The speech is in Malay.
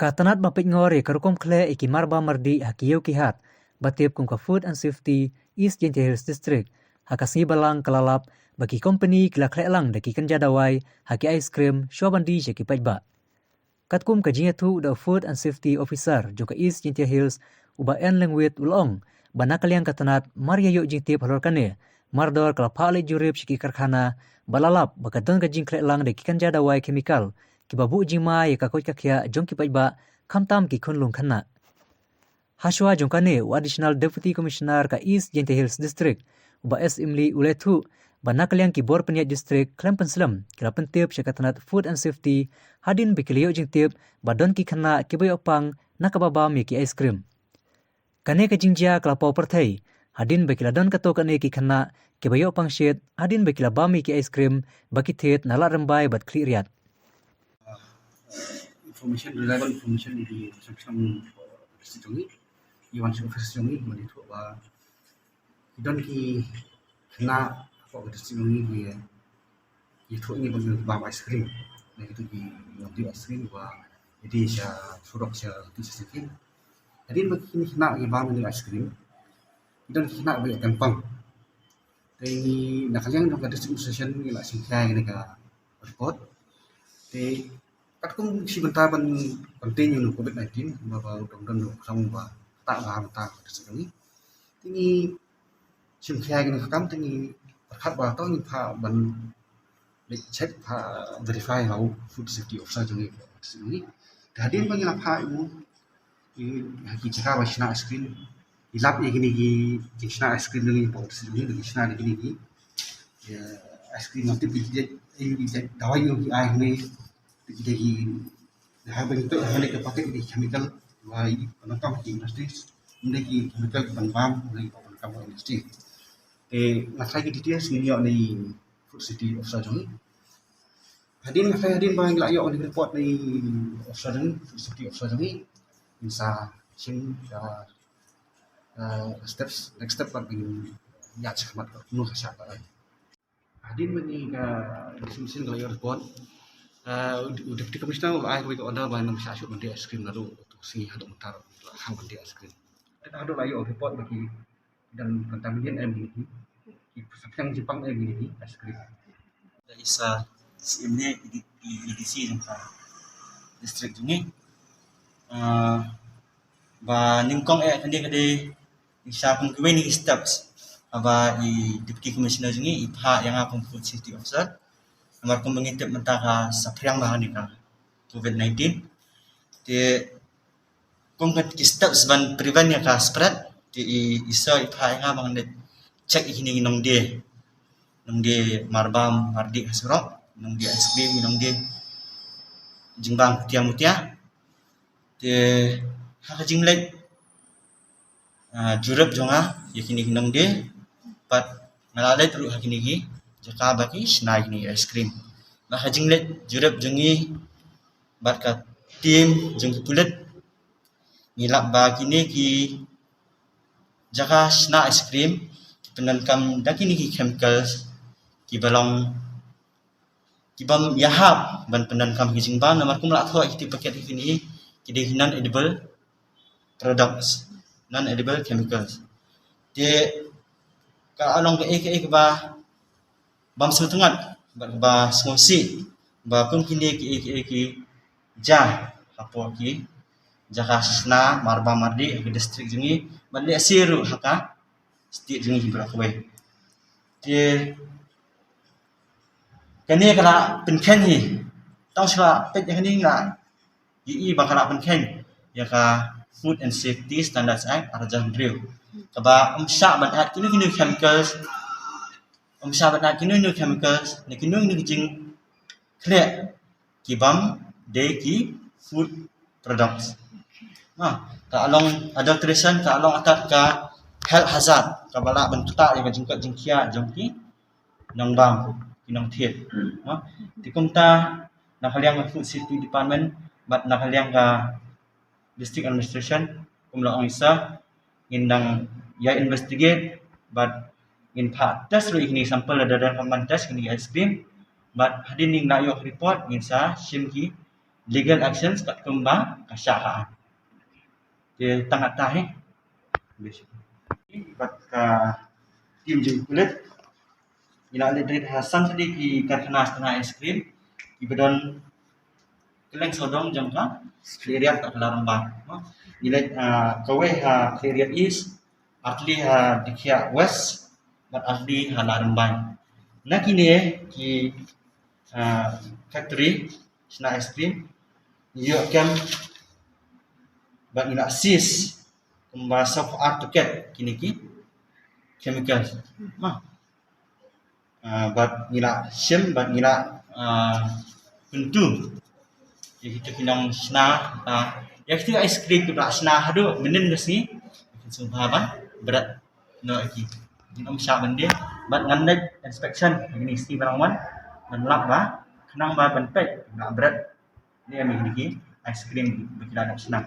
Katanat mapit ngori karukom kle iki marba mardi hakiyo kihat. Batip kum ka Food and Safety East Gentia Hills District. Hakasngi balang kalalap bagi company kila kle lang daki kanja dawai haki ice cream shwabandi jaki pajba. Katkum kajinya tu da Food and Safety Officer joka East Gentia Hills uba en lengwit ulong. Banakaliang katanat Maria yuk jingtip halorkane. Mardor kalapali jurip shiki karkhana balalap bakadon kajing kle lang daki kanja dawai chemical. Kibabu jima ya kakoi kakya jong ki pajba kamtam ki khunlung khanna. Hashwa jongkane Additional Deputy Commissioner ka East Gentia Hills District uba S Imli ulethu banakaliang ki bor peniat district Klempen Slam kila pentip syakatanat Food and Safety hadin bikiliyo jingtip badon ki khanna kibayo pang nakababa mi ki ice cream. Kane ka jingjia kalapau perthai hadin bekila don kato kane ki khanna kibayo pang shit hadin bekila bami ki ice cream baki thet nala rembai bat kliriat. Reliable information di section situngi iwan situngi mali tu ba don ki kena ko situngi di itu ini bagi ba ice cream na itu di di ice cream ba jadi sya surok sya itu sikin jadi bagi ini kena ki ba mali ice cream don kena ba gampang tapi nak kalian dong ada session ni lah singkai ni ka report te Katkum si bentar penting untuk COVID-19 bahwa dong sama bah tak paham tak sekali. Ini simpai gini kakam ini berkat bah tahu ni pak ban cek pak verify how food safety officer jadi sekali. Kemudian bagi apa ibu haki cakap bah sina ice cream ilap ye gini gini sina ice cream dengan import sekali dengan sina gini gini ice cream nanti bijak dawai yang air ni jadi habang itu hanya kepakai di chemical wai penonton di industri menjadi chemical banbam menjadi penonton industri nak lagi details ni ni food safety officer ni hadin bang la yo ni report ni officer ni food safety officer ni bisa sim steps next step bagi ya cemat penuh siapa hadin ni mesin la yo report udah di komisioner ai ko order ba nam sasuk mandi ice cream lalu si hadok mutar hang mandi ice cream dan ada layo report bagi dan kontaminian air ini yang Jepang air ini ice cream da isa ini EDC jangka district ini ba ningkong kande isa kung gawin ni steps aba i deputy commissioner ini ipha yang akong food safety officer Namar kong mengintip mentaka sa priang bahan ka COVID-19. Di kung steps ban prevent ya ka spread di isa ipha nga bang check ini nong di marbam mardi hasro nong di ice cream nong di jingbang mutia di hakajinglek jurup jonga yakini nong di pat ngalale telu hakini gi jaka bagi snai ni ice cream bah jinglet jurup jengi bat ka tim jeng kulit nilap bagi ni ki jaka sna ice cream penan kam daki ni ki chemicals ki balong ki bam yahap ban penan kam ki jingbang namar kum la tho ki paket ni ki de non edible products non edible chemicals de ka along ke ba bam setungat ba smosi ba kun kini ki ja apo ki jakasna marba mardi ke district jungi bali asiru haka state jungi berakwe je kani kala penken hi tong sala pet yani nga yi bakala penken ya ka Food and Safety Standards Act arjan drill kaba umsha ban at kini chemicals sahabat nak kinu chemicals ni kinu ni jing clear kibam de ki food products ka along adulteration ka along atat ka health hazard ka bala bentuta yang jingkat jingkia jongki nang bang kinong thiet ti kumta na haliang food safety department bat na haliang ka district administration kumla ang isa ngindang ya investigate but in part test ini sampel ada dalam test ini ice cream but hadin ning layo report ngin sa shimki legal actions kat kumba kasyahaan. Dia tangat tahe. Bat ka tim jeng kulit. Ila le dari Hasan tadi ki karkhana setengah es krim. Ibadon keleng sodong jangka cleariat tak kelarambang. Ila kawe ha cleariat east, atli ha dikhia west, bat atli ha larambang. Nah kini ki factory setengah es krim. Iyo kan bat ila sis kumba soft art tuket kini ki chemical. Bat nila sim bat nila kuntu jadi kita kinang sna ya kita ice cream kita sna hadu menen nasi sumpah ban berat no iki inam sya bende bat ngandai inspection ini sti barangwan menlak ba kenang ba benpek nak berat ni ami iki ice cream kita nak senang